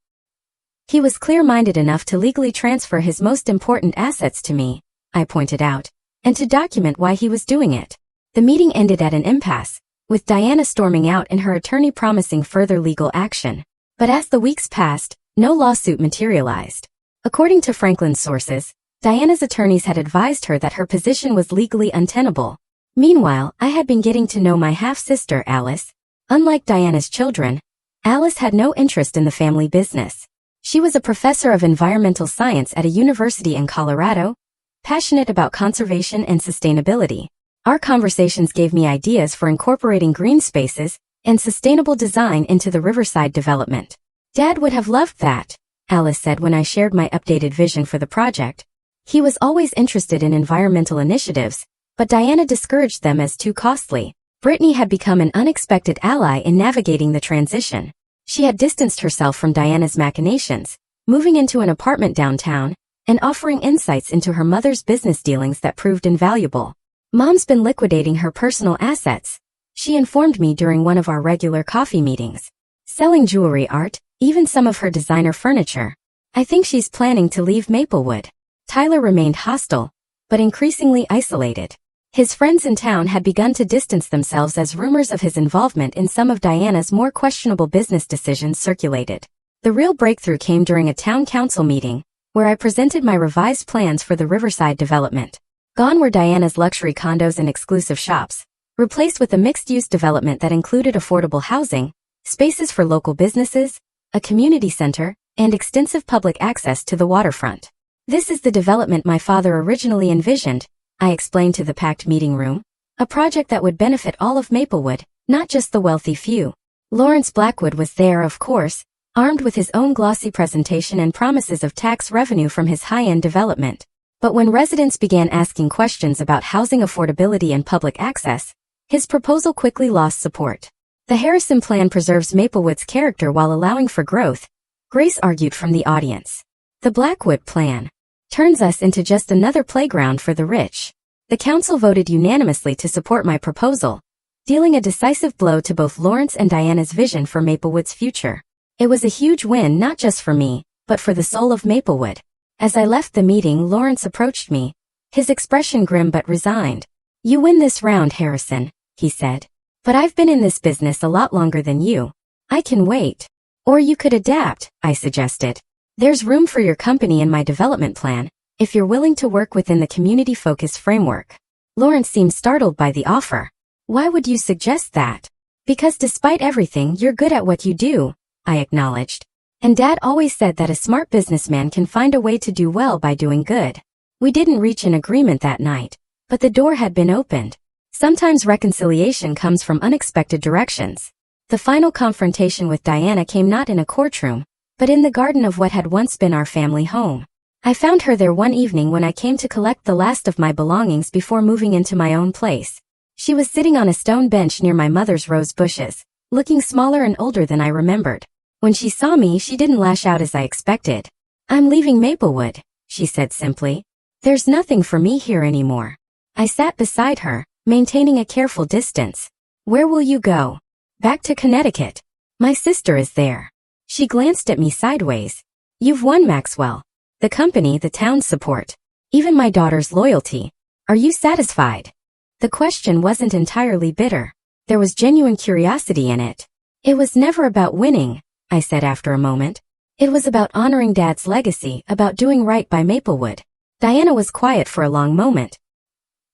Speaker 1: He was clear-minded enough to legally transfer his most important assets to me, I pointed out, and to document why he was doing it. The meeting ended at an impasse, with Diana storming out and her attorney promising further legal action. But as the weeks passed, no lawsuit materialized. According to Franklin's sources, Diana's attorneys had advised her that her position was legally untenable. Meanwhile, I had been getting to know my half-sister, Alice. Unlike Diana's children, Alice had no interest in the family business. She was a professor of environmental science at a university in Colorado, passionate about conservation and sustainability. Our conversations gave me ideas for incorporating green spaces and sustainable design into the Riverside development. Dad would have loved that, Alice said when I shared my updated vision for the project. He was always interested in environmental initiatives, but Diana discouraged them as too costly. Brittany had become an unexpected ally in navigating the transition. She had distanced herself from Diana's machinations, moving into an apartment downtown, and offering insights into her mother's business dealings that proved invaluable. Mom's been liquidating her personal assets, she informed me during one of our regular coffee meetings. Selling jewelry, art, even some of her designer furniture. I think she's planning to leave Maplewood. Tyler remained hostile, but increasingly isolated. His friends in town had begun to distance themselves as rumors of his involvement in some of Diana's more questionable business decisions circulated. The real breakthrough came during a town council meeting, where I presented my revised plans for the Riverside development. Gone were Diana's luxury condos and exclusive shops, replaced with a mixed-use development that included affordable housing, spaces for local businesses, a community center, and extensive public access to the waterfront. This is the development my father originally envisioned, I explained to the packed meeting room. A project that would benefit all of Maplewood, not just the wealthy few. Lawrence Blackwood was there, of course, armed with his own glossy presentation and promises of tax revenue from his high-end development. But when residents began asking questions about housing affordability and public access, his proposal quickly lost support. The Harrison plan preserves Maplewood's character while allowing for growth, Grace argued from the audience. The Blackwood plan turns us into just another playground for the rich. The council voted unanimously to support my proposal, dealing a decisive blow to both Lawrence and Diana's vision for Maplewood's future. It was a huge win not just for me, but for the soul of Maplewood. As I left the meeting, Lawrence approached me, his expression grim but resigned. "You win this round, Harrison," he said. "But I've been in this business a lot longer than you. I can wait. Or you could adapt," I suggested. "There's room for your company in my development plan, if you're willing to work within the community-focused framework." Lawrence seemed startled by the offer. "Why would you suggest that?" "Because despite everything, you're good at what you do," I acknowledged. "And Dad always said that a smart businessman can find a way to do well by doing good." We didn't reach an agreement that night, but the door had been opened. Sometimes reconciliation comes from unexpected directions. The final confrontation with Diana came not in a courtroom, but in the garden of what had once been our family home. I found her there one evening when I came to collect the last of my belongings before moving into my own place. She was sitting on a stone bench near my mother's rose bushes, looking smaller and older than I remembered. When she saw me, she didn't lash out as I expected. "I'm leaving Maplewood," she said simply. "There's nothing for me here anymore." I sat beside her, maintaining a careful distance. "Where will you go?" "Back to Connecticut. My sister is there." She glanced at me sideways. "You've won, Maxwell. The company, the town's support, even my daughter's loyalty. Are you satisfied?" The question wasn't entirely bitter. There was genuine curiosity in it. "It was never about winning," I said after a moment. "It was about honoring Dad's legacy, about doing right by Maplewood." Diana was quiet for a long moment.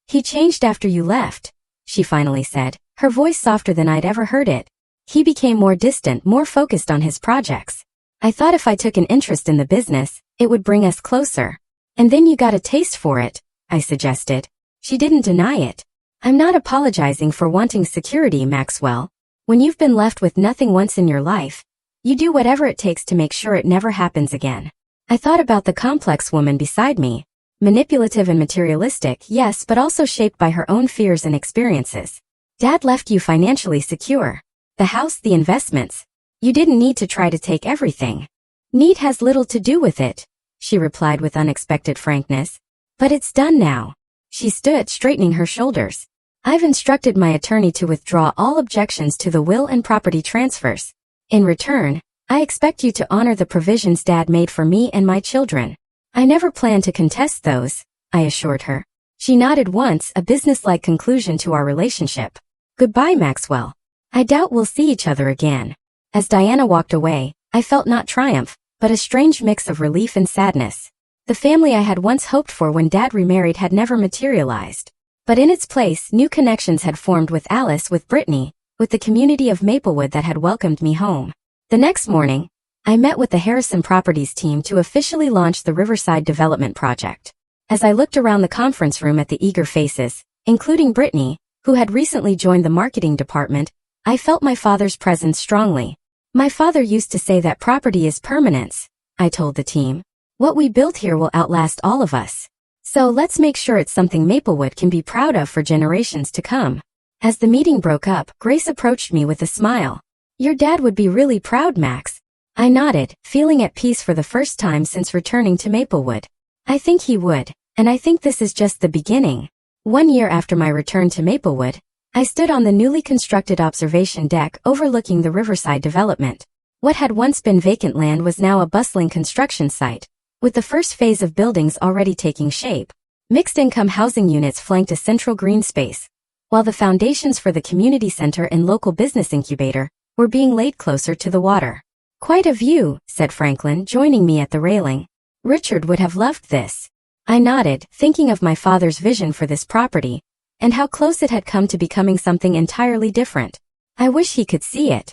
Speaker 1: "He changed after you left," she finally said, her voice softer than I'd ever heard it. "He became more distant, more focused on his projects. I thought if I took an interest in the business, it would bring us closer. And then you got a taste for it," I suggested. She didn't deny it. "I'm not apologizing for wanting security, Maxwell. When you've been left with nothing once in your life, you do whatever it takes to make sure it never happens again." I thought about the complex woman beside me. Manipulative and materialistic, yes, but also shaped by her own fears and experiences. "Dad left you financially secure. The house, the investments. You didn't need to try to take everything." "Need has little to do with it," she replied with unexpected frankness. "But it's done now." She stood, straightening her shoulders. I've instructed my attorney to withdraw all objections to the will and property transfers. In return, I expect you to honor the provisions Dad made for me and my children. I never plan to contest those, I assured her. She nodded once, a businesslike conclusion to our relationship. Goodbye, Maxwell. I doubt we'll see each other again. As Diana walked away, I felt not triumph, but a strange mix of relief and sadness. The family I had once hoped for when Dad remarried had never materialized. But in its place, new connections had formed with Alice, with Brittany, with the community of Maplewood that had welcomed me home. The next morning, I met with the Harrison Properties team to officially launch the Riverside Development Project. As I looked around the conference room at the eager faces, including Brittany, who had recently joined the marketing department, I felt my father's presence strongly. My father used to say that property is permanence, I told the team. What we built here will outlast all of us. So let's make sure it's something Maplewood can be proud of for generations to come. As the meeting broke up, Grace approached me with a smile. Your dad would be really proud, Max. I nodded, feeling at peace for the first time since returning to Maplewood. I think he would, and I think this is just the beginning. 1 year after my return to Maplewood, I stood on the newly constructed observation deck overlooking the Riverside development. What had once been vacant land was now a bustling construction site, with the first phase of buildings already taking shape. Mixed-income housing units flanked a central green space, while the foundations for the community center and local business incubator were being laid closer to the water. Quite a view, said Franklin, joining me at the railing. Richard would have loved this. I nodded, thinking of my father's vision for this property, and how close it had come to becoming something entirely different. I wish he could see it.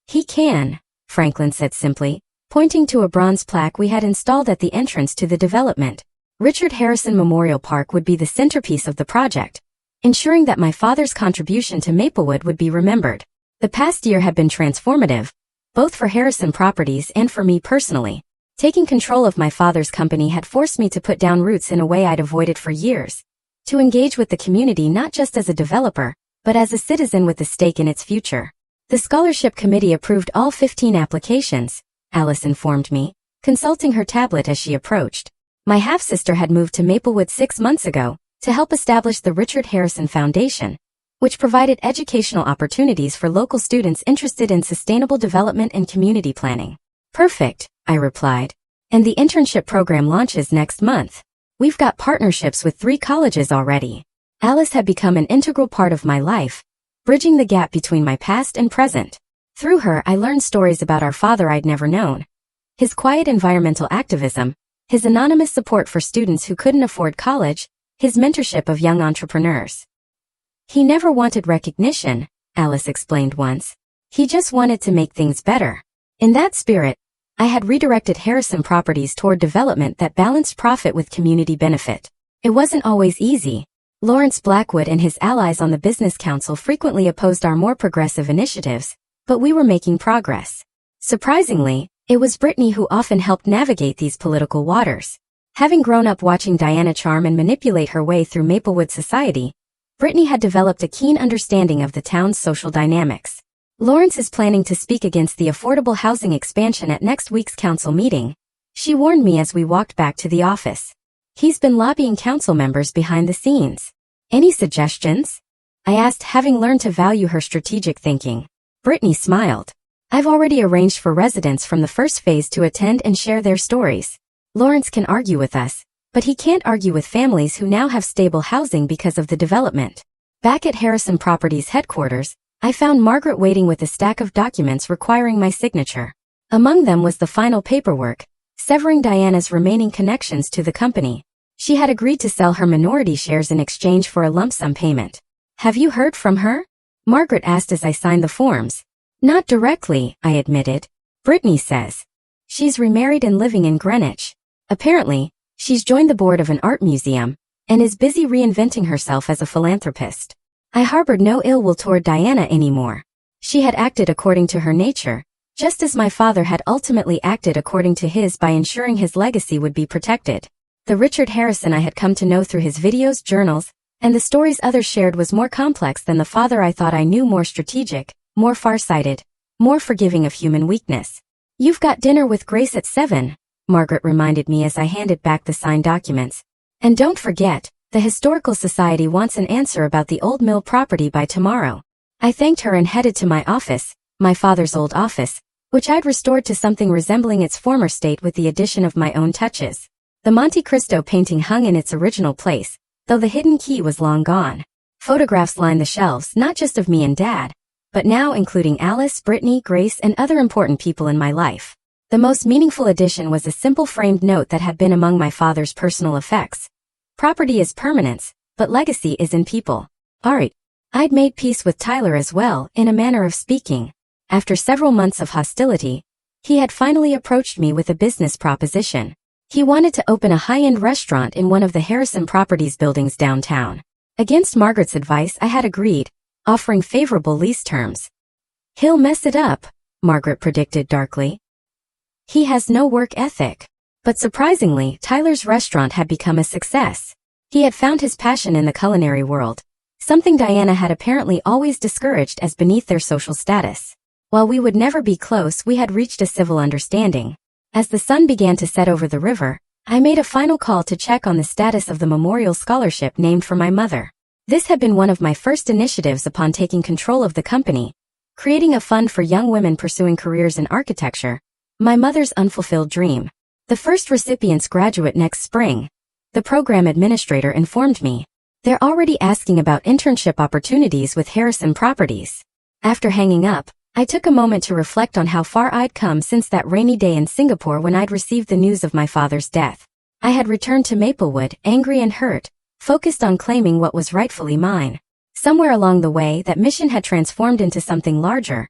Speaker 1: He can, Franklin said simply, pointing to a bronze plaque we had installed at the entrance to the development. Richard Harrison Memorial Park would be the centerpiece of the project, ensuring that my father's contribution to Maplewood would be remembered. The past year had been transformative, both for Harrison Properties and for me personally. Taking control of my father's company had forced me to put down roots in a way I'd avoided for years, to engage with the community not just as a developer, but as a citizen with a stake in its future. The scholarship committee approved all 15 applications, Alice informed me, consulting her tablet as she approached. My half-sister had moved to Maplewood 6 months ago to help establish the Richard Harrison Foundation, which provided educational opportunities for local students interested in sustainable development and community planning. Perfect, I replied. And the internship program launches next month. We've got partnerships with 3 colleges already. Alice had become an integral part of my life, bridging the gap between my past and present. Through her, I learned stories about our father I'd never known. His quiet environmental activism, his anonymous support for students who couldn't afford college, his mentorship of young entrepreneurs. He never wanted recognition, Alice explained once. He just wanted to make things better. In that spirit, I had redirected Harrison Properties toward development that balanced profit with community benefit. It wasn't always easy. Lawrence Blackwood and his allies on the Business Council frequently opposed our more progressive initiatives, but we were making progress. Surprisingly, it was Brittany who often helped navigate these political waters. Having grown up watching Diana charm and manipulate her way through Maplewood society, Brittany had developed a keen understanding of the town's social dynamics. Lawrence is planning to speak against the affordable housing expansion at next week's council meeting, she warned me as we walked back to the office. He's been lobbying council members behind the scenes. Any suggestions? I asked, having learned to value her strategic thinking. Brittany smiled. I've already arranged for residents from the first phase to attend and share their stories. Lawrence can argue with us, but he can't argue with families who now have stable housing because of the development. Back at Harrison Properties headquarters, I found Margaret waiting with a stack of documents requiring my signature. Among them was the final paperwork, severing Diana's remaining connections to the company. She had agreed to sell her minority shares in exchange for a lump sum payment. Have you heard from her? Margaret asked as I signed the forms. Not directly, I admitted. Brittany says. She's remarried and living in Greenwich. Apparently, she's joined the board of an art museum and is busy reinventing herself as a philanthropist. I harbored no ill will toward Diana anymore. She had acted according to her nature, just as my father had ultimately acted according to his by ensuring his legacy would be protected. The Richard Harrison I had come to know through his videos, journals, and the stories others shared was more complex than the father I thought I knew, more strategic, more far-sighted, more forgiving of human weakness. You've got dinner with Grace at 7, Margaret reminded me as I handed back the signed documents. And don't forget, The Historical Society wants an answer about the old mill property by tomorrow. I thanked her and headed to my office, my father's old office, which I'd restored to something resembling its former state with the addition of my own touches. The Monte Cristo painting hung in its original place, though the hidden key was long gone. Photographs lined the shelves, not just of me and Dad, but now including Alice, Brittany, Grace, and other important people in my life. The most meaningful addition was a simple framed note that had been among my father's personal effects. Property is permanence, but legacy is in people. Alright. I'd made peace with Tyler as well, in a manner of speaking. After several months of hostility, he had finally approached me with a business proposition. He wanted to open a high-end restaurant in one of the Harrison Properties buildings downtown. Against Margaret's advice, I had agreed, offering favorable lease terms. He'll mess it up, Margaret predicted darkly. He has no work ethic. But surprisingly, Tyler's restaurant had become a success. He had found his passion in the culinary world, something Diana had apparently always discouraged as beneath their social status. While we would never be close, we had reached a civil understanding. As the sun began to set over the river, I made a final call to check on the status of the memorial scholarship named for my mother. This had been one of my first initiatives upon taking control of the company, creating a fund for young women pursuing careers in architecture, my mother's unfulfilled dream. The first recipients graduate next spring, the program administrator informed me. They're already asking about internship opportunities with Harrison Properties. After hanging up, I took a moment to reflect on how far I'd come since that rainy day in Singapore when I'd received the news of my father's death. I had returned to Maplewood, angry and hurt, focused on claiming what was rightfully mine. Somewhere along the way, that mission had transformed into something larger,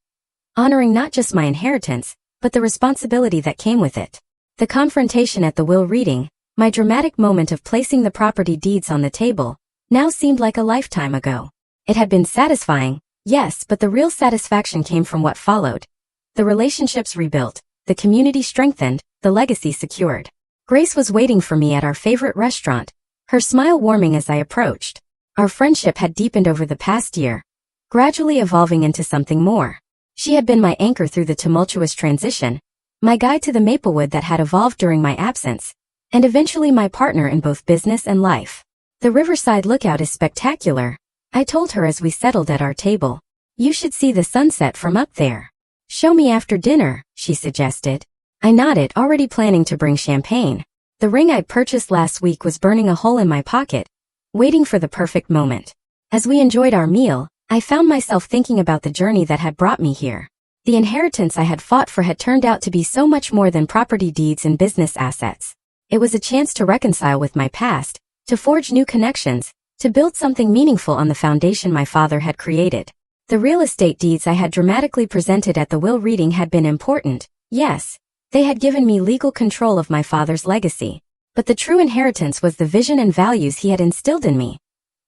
Speaker 1: honoring not just my inheritance, but the responsibility that came with it. The confrontation at the will reading, my dramatic moment of placing the property deeds on the table, now seemed like a lifetime ago. It had been satisfying, yes, but the real satisfaction came from what followed. The relationships rebuilt, the community strengthened, the legacy secured. Grace was waiting for me at our favorite restaurant, her smile warming as I approached. Our friendship had deepened over the past year, gradually evolving into something more. She had been my anchor through the tumultuous transition, my guide to the Maplewood that had evolved during my absence, and eventually my partner in both business and life. The riverside lookout is spectacular, I told her as we settled at our table. You should see the sunset from up there. Show me after dinner, she suggested. I nodded, already planning to bring champagne. The ring I'd purchased last week was burning a hole in my pocket, waiting for the perfect moment. As we enjoyed our meal, I found myself thinking about the journey that had brought me here. The inheritance I had fought for had turned out to be so much more than property deeds and business assets. It was a chance to reconcile with my past, to forge new connections, to build something meaningful on the foundation my father had created. The real estate deeds I had dramatically presented at the will reading had been important, yes. They had given me legal control of my father's legacy. But the true inheritance was the vision and values he had instilled in me.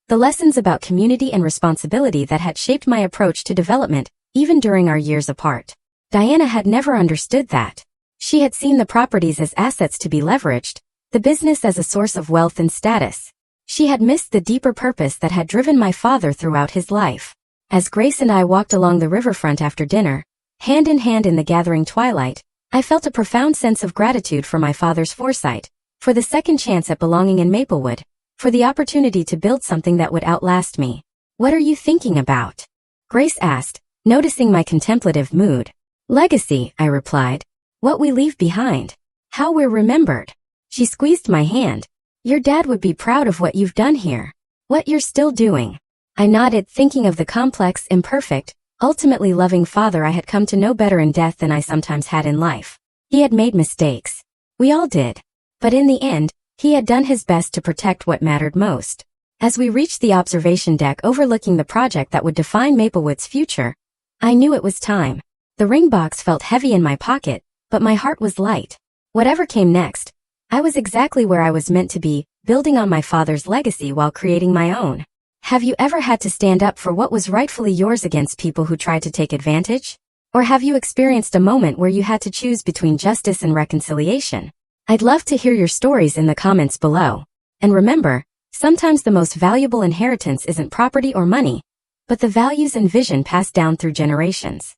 Speaker 1: The lessons about community and responsibility that had shaped my approach to development, even during our years apart. Diana had never understood that. She had seen the properties as assets to be leveraged, the business as a source of wealth and status. She had missed the deeper purpose that had driven my father throughout his life. As Grace and I walked along the riverfront after dinner, hand in hand in the gathering twilight, I felt a profound sense of gratitude for my father's foresight, for the second chance at belonging in Maplewood, for the opportunity to build something that would outlast me. What are you thinking about? Grace asked, noticing my contemplative mood. Legacy, I replied. What we leave behind. How we're remembered. She squeezed my hand. Your dad would be proud of what you've done here. What you're still doing. I nodded, thinking of the complex, imperfect, ultimately loving father I had come to know better in death than I sometimes had in life. He had made mistakes. We all did. But in the end, he had done his best to protect what mattered most. As we reached the observation deck overlooking the project that would define Maplewood's future, I knew it was time. The ring box felt heavy in my pocket, but my heart was light. Whatever came next, I was exactly where I was meant to be, building on my father's legacy while creating my own. Have you ever had to stand up for what was rightfully yours against people who tried to take advantage? Or have you experienced a moment where you had to choose between justice and reconciliation? I'd love to hear your stories in the comments below. And remember, sometimes the most valuable inheritance isn't property or money, but the values and vision passed down through generations.